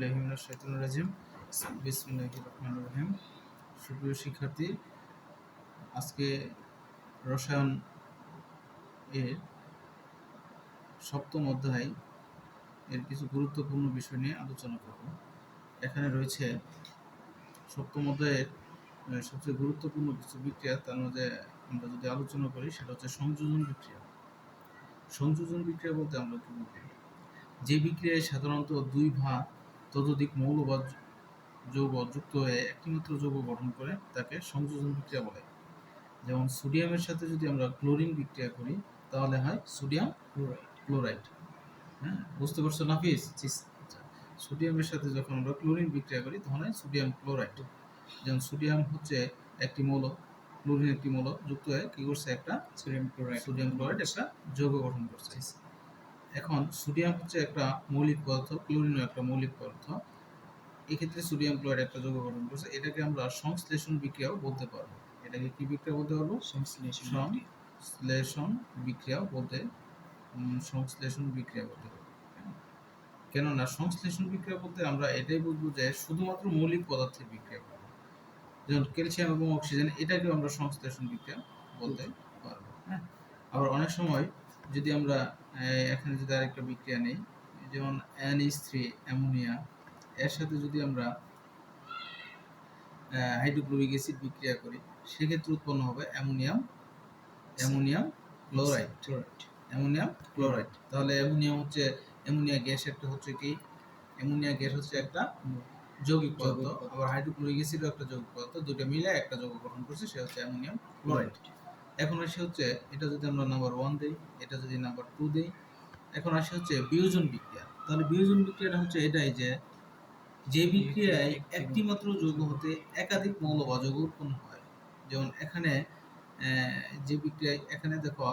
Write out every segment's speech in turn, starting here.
আউযুবিল্লাহি মিনাশ শাইতানির রাজিম। বিসমিল্লাহির রহমানির রহিম। সুপ্রিয় শিক্ষার্থী, আজকে রসায়ন এর সপ্তম অধ্যায় এর কিছু গুরুত্বপূর্ণ বিষয় নিয়ে আলোচনা করব। এখানে রয়েছে সপ্তম অধ্যায়ের সবচেয়ে গুরুত্বপূর্ণ কিছু বিক্রিয়া, তার মধ্যে আমরা যদি আলোচনা করি সেটা হচ্ছে সংযোজন বিক্রিয়া। সংযোজন বিক্রিয়া বলতে আমরা কি বুঝি? যে বিক্রিয়ায় সাধারণত দুই বা ততোধিক মৌল বা যৌগ যুক্ত হয়ে একটিমাত্র যৌগ গঠন করে তাকে সংযোজন বিক্রিয়া বলে। যেমন সোডিয়ামের সাথে যদি আমরা ক্লোরিন বিক্রিয়া করি তাহলে হয় সোডিয়াম ক্লোরাইড। হ্যাঁ, বুঝতে পারছো নাফিস? সোডিয়ামের সাথে যখন আমরা ক্লোরিন বিক্রিয়া করি তখন হয় সোডিয়াম ক্লোরাইড। যেমন সোডিয়াম হচ্ছে একটি মৌল, ক্লোরিন একটি মৌল যুক্ত হয়ে কি করছে, একটা সোডিয়াম ক্লোরাইড একটা যৌগ গঠন করছে। এখন সোডিয়াম হচ্ছে একটা মৌলিক পদার্থ, ক্লোরিনও একটা মৌলিক পদার্থ। এক্ষেত্রে সোডিয়াম ক্লোরাইড একটা যৌগ গঠন করছে, এটাকে আমরা সংশ্লেষণ বিক্রিয়াও বলতে পারবো। এটাকে কি বিক্রিয়া বলতে পারবো? সংশ্লেষণ বিক্রিয়াও বলতে সংশ্লেষণ বিক্রিয়া বলতে পারবো। কেননা সংশ্লেষণ বিক্রিয়া বলতে আমরা এটাই বুঝবো যে শুধুমাত্র মৌলিক পদার্থের বিক্রিয়া করবো। যেমন ক্যালসিয়াম এবং অক্সিজেন, এটাকে আমরা সংশ্লেষণ বিক্রিয়া বলতে পারবো। হ্যাঁ, আবার অনেক সময় যদি আমরা এখানে যদি আরেকটা বিক্রিয়া নেই, যেমন NH3 অ্যামোনিয়া, এর সাথে যদি আমরা হাইড্রোক্লোরিক অ্যাসিড বিক্রিয়া করি সেক্ষেত্রে উৎপন্ন হবে অ্যামোনিয়াম ক্লোরাইড। তাহলে অ্যামোনিয়া গ্যাস একটা হচ্ছে কি, অ্যামোনিয়া গ্যাস হচ্ছে একটা যৌগিক পদার্থ, আবার হাইড্রোক্লোরিক অ্যাসিডও একটা যৌগিক পদার্থ, দুটো মিলে একটা যৌগ গঠন করছে, সেটা হচ্ছে অ্যামোনিয়াম ক্লোরাইড। এখন আসে হচ্ছে এটা যদি আমরা নাম্বার 1 দেই, এটা যদি নাম্বার 2 দেই, এখন আসে হচ্ছে বিয়োজন বিক্রিয়া। তাহলে বিয়োজন বিক্রিয়াটা হচ্ছে এটাই যে বিক্রিয়ায় একটি মাত্র যৌগ হতে একাধিক মৌল বা যৌগ উৎপন্ন হয়। যেমন এখানে যে বিক্রিয়ায় এখানে দেখো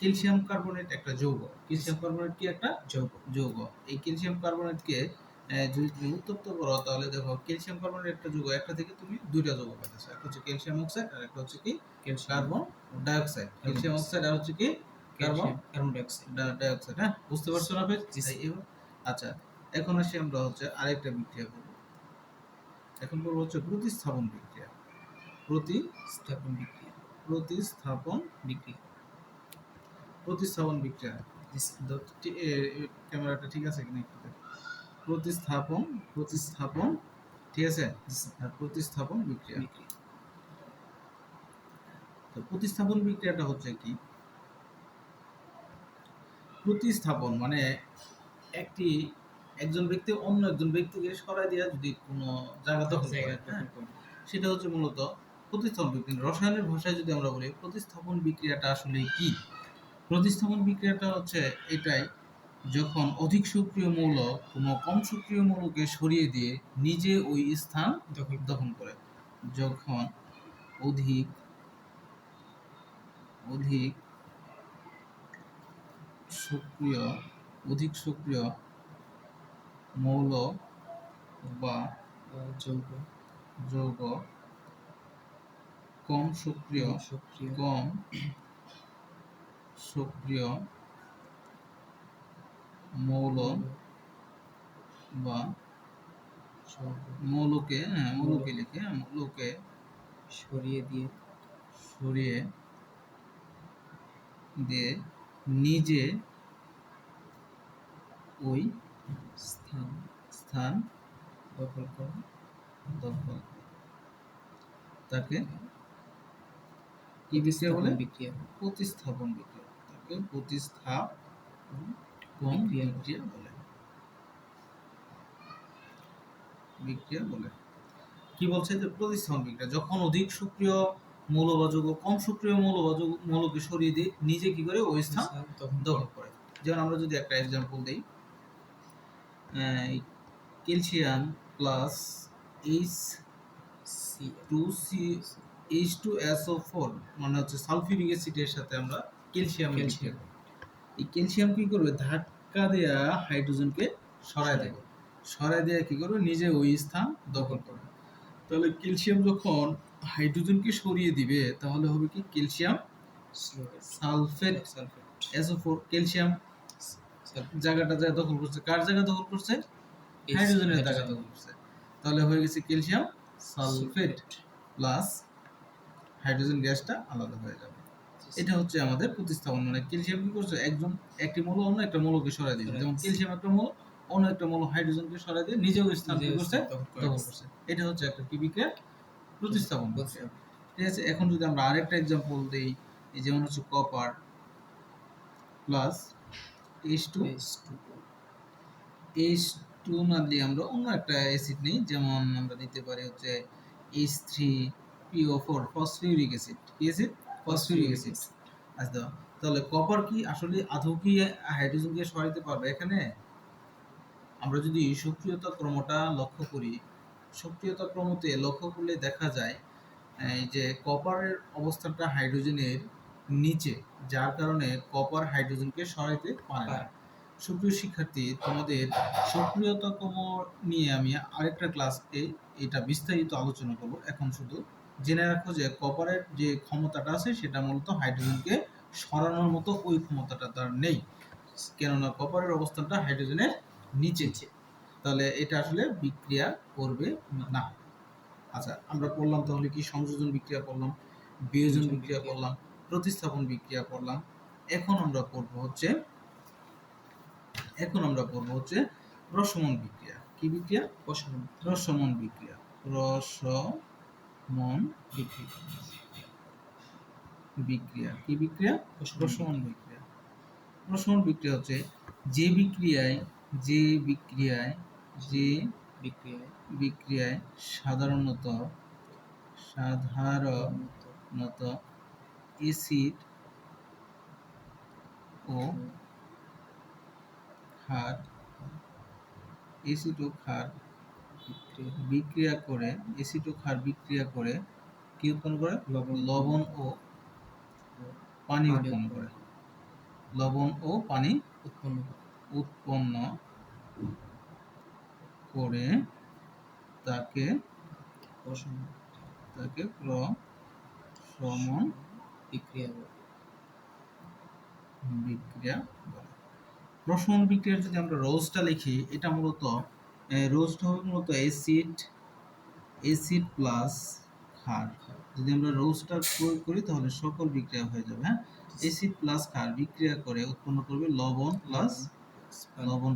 ক্যালসিয়াম কার্বনেট একটা যৌগ, ক্যালসিয়াম কার্বনেট কি একটা যৌগ। এই ক্যালসিয়াম কার্বনেটকে যদি তুমি উত্তপ্ত করো তাহলে দেখো ক্যালসিয়াম কার্বনেট একটা যৌগ, একটা থেকে তুমি দুইটা যৌগ পাচ্ছ, একটা হচ্ছে ক্যালসিয়াম অক্সাইড আর একটা হচ্ছে কি কার্বন ডাইঅক্সাইড। ক্যালসিয়াম অক্সাইড আর হচ্ছে কি কার্বন ডাইঅক্সাইড। হ্যাঁ, বুঝতে পারছো না? আচ্ছা, এখন আসি আমরা হচ্ছে আরেকটা বিক্রিয়া করব। এখন করব হচ্ছে প্রতিস্থাপন বিক্রিয়া। প্রতিস্থাপন বিক্রিয়া ক্যামেরাটা ঠিক আছে কিনা একটু দেখো। প্রতিস্থাপন ঠিক আছে। প্রতিস্থাপন বিক্রিয়া। তো প্রতিস্থাপন বিক্রিয়াটা হচ্ছে কি? প্রতিস্থাপন মানে একজন ব্যক্তি অন্য একজন ব্যক্তিকে সরাই দেওয়া, যদি কোনো জায়গা দখল করে, সেটা হচ্ছে মূলত প্রতিস্থাপন বিক্রিয়া। রসায়নের ভাষায় যদি আমরা বলি প্রতিস্থাপন বিক্রিয়াটা আসলে কি? প্রতিস্থাপন বিক্রিয়াটা হচ্ছে এটাই, যখন অধিক সক্রিয় মৌল কোনো কম সক্রিয় মৌলকে সরিয়ে দিয়ে নিজে ওই স্থান দখল করে। যখন অধিক সক্রিয় মৌল বা যৌগ কম সক্রিয় মৌল বা মৌলকে সরিয়ে দিয়ে নিজে ওই স্থান দখল করে তাকে কি বিক্রিয়া বলে? প্রতিস্থাপন বিক্রিয়া। তাকে প্রতিস্থাপন বিক্রিয়া বলে। কি বলছে যে প্রতিস্থাপন বিক্রিয়া যখন অধিক সক্রিয় মৌল বা যৌগ কম সক্রিয় মৌল বা মৌলকে সরিয়ে দিয়ে নিজে কি করে ওই স্থান দখল করে। যেমন আমরা যদি একটা এক্সাম্পল দিই, ক্যালসিয়াম প্লাস H2SO4 মানে হচ্ছে সালফিউরিক অ্যাসিডের সাথে আমরা ক্যালসিয়াম বিক্রিয়া করি। এই ক্যালসিয়াম কি করবে? ধাক্কা দেয়া হাইড্রোজেনকে সরায় দেয় কি করবে? নিজে ওই স্থান দখল করবে। তাহলে ক্যালসিয়াম যখন হাইড্রোজেনকে সরিয়ে দিবে তাহলে হবে কি? ক্যালসিয়াম সালফেট SO4, ক্যালসিয়াম জায়গাটা দখল করছে। কার জায়গা দখল করছে? হাইড্রোজেনের জায়গা দখল করছে, তাহলে হয়ে গেছে ক্যালসিয়াম সালফেট প্লাস হাইড্রোজেন গ্যাসটা আলাদা হয়ে যাবে। এটা হচ্ছে আমাদের প্রতিস্থাপন, মানে ক্যালসিয়াম কি করছে, একটি মৌল অন্য একটা মৌলকে সরাই দিবে, যেমন ক্যালসিয়াম একটা মৌল অন্য একটা মৌল হাইড্রোজেনকে সরাই দিয়ে নিজেও স্থান কি করছে, দখল করছে। এটা হচ্ছে একটা কি বিক্রিয়া, প্রতিস্থাপন বিক্রিয়া। ঠিক আছে, এখন যদি আমরা আরেকটা एग्जांपल দেই, এই যেমন হচ্ছে কপার প্লাস H2 না দিয়ে আমরা অন্য একটা অ্যাসিড নেই, যেমন আমরা নিতে পারি হচ্ছে H3PO4 ফসফিউরিক অ্যাসিড। কি অ্যাসিড? ফসফিউরিক অ্যাসিড। আচ্ছা, তাহলে কপার কি আসলে আদৌ কি হাইড্রোজেনকে সরাইতে পারবে? এখানে আমরা যদি সক্রিয়তা ক্রমটা লক্ষ্য করি, সক্রিয়তা ক্রমতে লক্ষ্য করলে দেখা যায় এই যে কপারের অবস্থানটা হাইড্রোজেনের নিচে, যার কারণে কপার হাইড্রোজেনকে সরাইতে পারে না। সুপ্রিয় শিক্ষার্থী, তোমাদের সক্রিয়তা ক্রম নিয়ে আমি আরেকটা ক্লাসে এটা বিস্তারিত আলোচনা করব। এখন শুধু জেনে রাখো যে কপারের যে ক্ষমতাটা আছে সেটা মূলত হাইড্রোজেনকে সরানোর মতো ওই ক্ষমতাটা তার নেই, কেননা কপারের অবস্থানটা হাইড্রোজেনের নিচে। তাহলে এটা আসলে বিক্রিয়া করবে না। আচ্ছা, আমরা পড়লাম তাহলে কি সংযোজন বিক্রিয়া পড়লাম, বিয়োজন বিক্রিয়া পড়লাম, প্রতিস্থাপন বিক্রিয়া পড়লাম। এখন আমরা পড়ব হচ্ছে রসমন বিক্রিয়া। কি বিক্রিয়া? রসমন বিক্রিয়া। রসমন বিক্রিয়া কি বিক্রিয়া? রসমন বিক্রিয়া। রসমন বিক্রিয়া হচ্ছে যে বিক্রিয়ায় সাধারণত অ্যাসিড ও ক্ষার বিক্রিয়া করে কি উৎপন্ন করে? লবণ ও পানি উৎপন্ন করে। লবণ ও পানি উৎপন্ন করে তাকে প্রশমন বিক্রিয়া বলে। প্রশমন বিক্রিয়ার যদি আমরা রোজটা লিখি, এটা মূলত রোজটা হবে মূলত অ্যাসিড প্লাস ক্ষার। যদি আমরা রোজটা প্রয়োগ করি তাহলে সকল বিক্রিয়া হয়ে যাবে। হ্যাঁ, অ্যাসিড প্লাস ক্ষার বিক্রিয়া করে উৎপন্ন করবে লবণ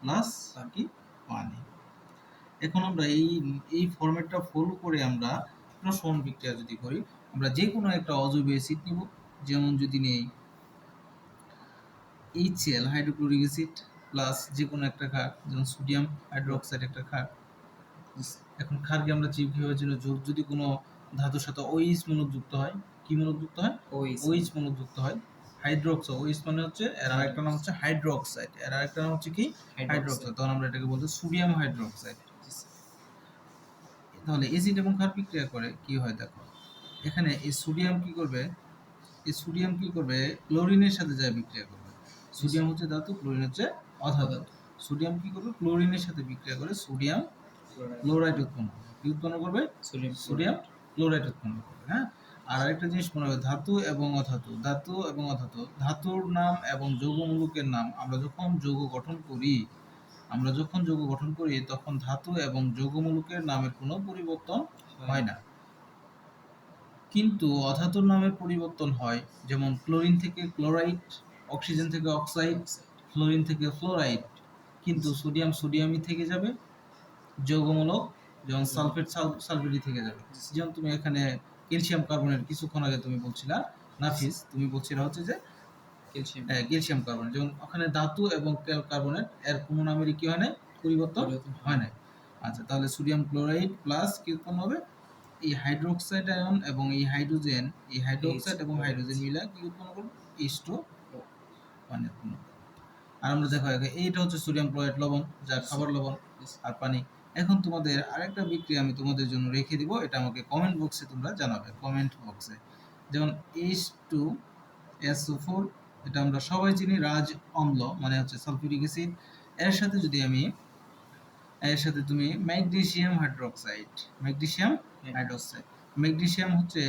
প্লাস কি পানি। এখন আমরা এই ফরম্যাটটা ফলো করে আমরা প্রশমন বিক্রিয়া যদি করি, আমরা যে কোনো একটা অজৈব অ্যাসিড নিব, যেমন যদি নেই HCl হাইড্রোক্লোরিক অ্যাসিড প্লাস যে কোনো একটা ক্ষার, যেমন সোডিয়াম হাইড্রোক্সাইড একটা ক্ষার। এখন ক্ষারকে আমরা কিভাবে যদি কোনো ধাতুর সাথে OH মূলক যুক্ত হয়, কি মূলক যুক্ত হয়? OH মূলক যুক্ত হয়। হাইড্রোক্সাইড, OH মানে হচ্ছে এর আরেকটা নাম হচ্ছে হাইড্রোক্সাইড, এর আরেকটা নাম হচ্ছে কি হাইড্রোক্সাইড, তখন আমরা এটাকে বলতে সোডিয়াম হাইড্রোক্সাইড। তাহলে অ্যাসিড এবং ক্ষার বিক্রিয়া করে কি হয় দেখো, এখানে এই সোডিয়াম কি করবে ক্লোরিনের সাথে যায় বিক্রিয়া করবে। সোডিয়াম হচ্ছে ধাতু, ক্লোরিন হচ্ছে অধাতু। সোডিয়াম কি করবে? ক্লোরিনের সাথে বিক্রিয়া করে সোডিয়াম ক্লোরাইড উৎপন্ন করবে। কি উৎপন্ন করবে? সোডিয়াম ক্লোরাইড উৎপন্ন করবে। হ্যাঁ, আর আরেকটা জিনিস মনে হবে, ধাতু এবং অধাতু। ধাতুর নাম এবং যৌগমূলকের নাম আমরা যখন যৌগ গঠন করি তখন ধাতু এবং যৌগমূলকের নামের কোনো পরিবর্তন হয় না, কিন্তু অধাতুর নামের পরিবর্তন হয়। যেমন ক্লোরিন থেকে ক্লোরাইড, অক্সিজেন থেকে অক্সাইড, ফ্লোরিন থেকে ফ্লোরাইড, কিন্তু সোডিয়ামই থেকে যাবে। যৌগমূলক যেমন সালফেটই থেকে যাবে। যেমন তুমি এখানে ক্যালসিয়াম কার্বনেট কিছুক্ষণ আগে তুমি বলছিলা নাফিস, তুমি বলছিলা হচ্ছে যে ক্যালসিয়াম কার্বনেট, যেমন ওখানে ধাতু এবং কার্বনেট এর কোনো নামেরই কি হয় না, পরিবর্তন হয় না। আচ্ছা, তাহলে সোডিয়াম ক্লোরাইড প্লাস কি উৎপন্ন হবে? এই হাইড্রোক্সাইড আয়ন এবং এই হাইড্রোক্সাইড এবং হাইড্রোজেন মিলে কি উৎপন্ন করবে? H2O পানি উৎপন্ন করবে। আর আমরা দেখো এইটা হচ্ছে সোডিয়াম ক্লোরাইড লবণ, যা খাবার লবণ, আর পানি। এখন তোমাদের আরেকটা বিক্রিয়া আমি তোমাদের জন্য রেখে দিব, এটা আমাকে কমেন্ট বক্সে তোমরা জানাবে, যেমন H2SO4, এটা আমরা সবাই চিনি, রাজ অম্ল মানে হচ্ছে সালফিউরিক অ্যাসিড। এর সাথে তুমি ম্যাগনেসিয়াম হাইড্রোক্সাইড, ম্যাগনেসিয়াম হচ্ছে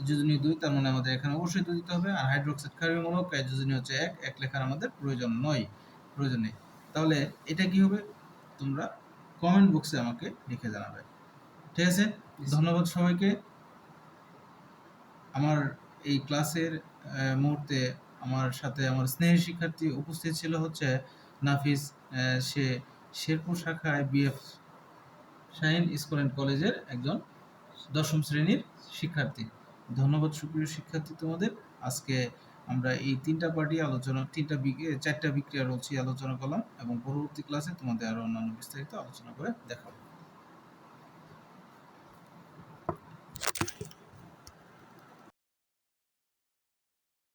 যোজনীয় 2, তার মানে আমাদের এখানে অবশ্যই 2 দিতে হবে। আর হাইড্রোক্সাইড ক্ষারীয়মূলক, যোজনীয় হচ্ছে 1 লেখার আমাদের প্রয়োজন নেই। তাহলে এটা কি হবে তোমরা কমেন্ট বক্সে আমাকে লিখে জানাবে। ঠিক আছে, ধন্যবাদ সবাইকে। আমার এই ক্লাসের মুহূর্তে আমার সাথে আমার স্নেহের শিক্ষার্থী উপস্থিত ছিল হচ্ছে নাফিস। সে শেরপুর শাখায় বিএফ শাহিন স্কুল অ্যান্ড কলেজের একজন 10ম শ্রেণীর শিক্ষার্থী। ধন্যবাদ সুপ্রিয় শিক্ষার্থী তোমাদের। আজকে আমরা এই চারটা বিক্রিয়া রয়েছে আলোচনা করলাম এবং পরবর্তী ক্লাসে তোমাদের আরো অন্যান্য বিস্তারিত আলোচনা করে দেখাবো।